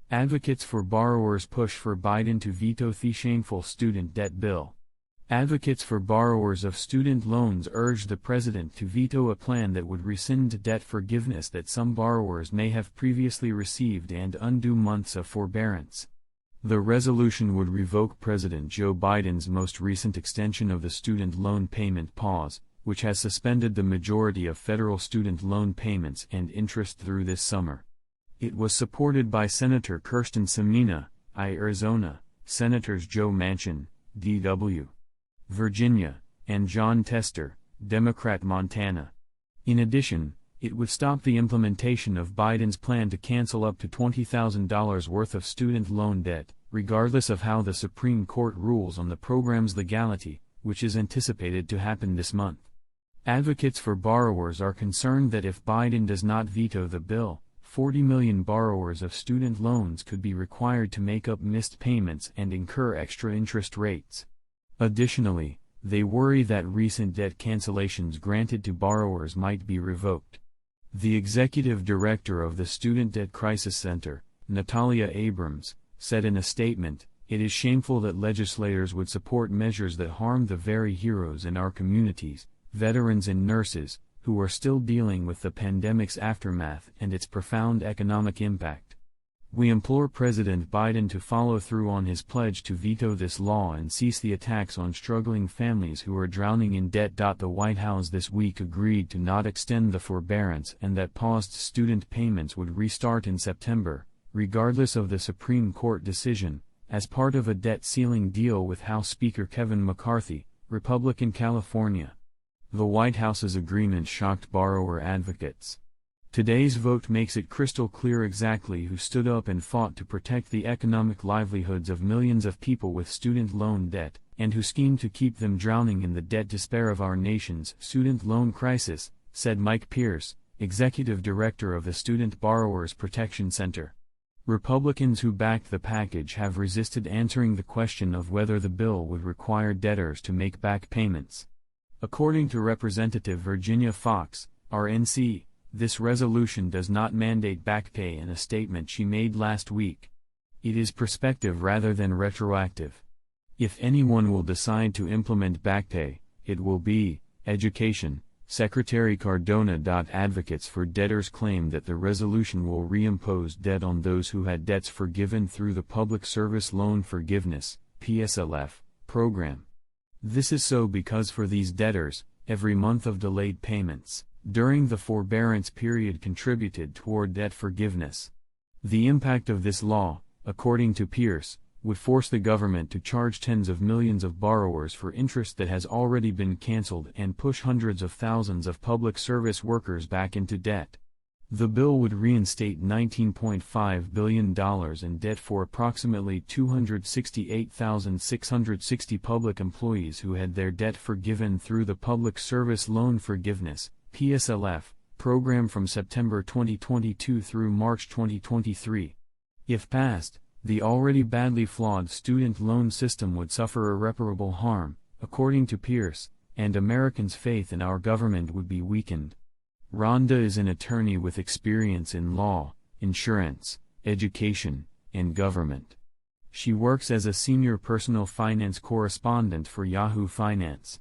Advocates for borrowers push for Biden to veto the shameful student debt bill. Advocates for borrowers of student loans urge the president to veto a plan that would rescind debt forgiveness that some borrowers may have previously received and undo months of forbearance. The resolution would revoke President Joe Biden's most recent extension of the student loan payment pause, which has suspended the majority of federal student loan payments and interest through this summer. It was supported by Senator Kyrsten Simena, I-Arizona, Senators Joe Manchin, D-W.Va, Virginia, and Jon Tester, Democrat Montana. In addition, it would stop the implementation of Biden's plan to cancel up to $20,000 worth of student loan debt, regardless of how the Supreme Court rules on the program's legality, which is anticipated to happen this month. Advocates for borrowers are concerned that if Biden does not veto the bill, 40 million borrowers of student loans could be required to make up missed payments and incur extra interest rates. Additionally, they worry that recent debt cancellations granted to borrowers might be revoked. The executive director of the Student Debt Crisis Center, Natalia Abrams, said in a statement, "It is shameful that legislators would support measures that harm the very heroes in our communities, veterans and nurses, who are still dealing with the pandemic's aftermath and its profound economic impact. We implore President Biden to follow through on his pledge to veto this law and cease the attacks on struggling families who are drowning in debt." The White House this week agreed to not extend the forbearance and that paused student payments would restart in September, regardless of the Supreme Court decision, as part of a debt ceiling deal with House Speaker Kevin McCarthy, Republican California. The White House's agreement shocked borrower advocates. Today's vote makes it crystal clear exactly who stood up and fought to protect the economic livelihoods of millions of people with student loan debt, and who schemed to keep them drowning in the debt despair of our nation's student loan crisis, said Mike Pierce, executive director of the Student Borrowers Protection Center. Republicans who backed the package have resisted answering the question of whether the bill would require debtors to make back payments. According to Representative Virginia Fox, RNC, this resolution does not mandate back pay in a statement she made last week. It is prospective rather than retroactive. If anyone will decide to implement back pay, it will be Education, Secretary Cardona. Advocates for debtors claim that the resolution will reimpose debt on those who had debts forgiven through the Public Service Loan Forgiveness (PSLF) program. This is so because for these debtors, every month of delayed payments during the forbearance period contributed toward debt forgiveness. The impact of this law, according to Pierce, would force the government to charge tens of millions of borrowers for interest that has already been canceled and push hundreds of thousands of public service workers back into debt. The bill would reinstate $19.5 billion in debt for approximately 268,660 public employees who had their debt forgiven through the Public Service Loan Forgiveness (PSLF) program from September 2022 through March 2023. If passed, the already badly flawed student loan system would suffer irreparable harm, according to Pierce, and Americans' faith in our government would be weakened. Rhonda is an attorney with experience in law, insurance, education, and government. She works as a senior personal finance correspondent for Yahoo Finance.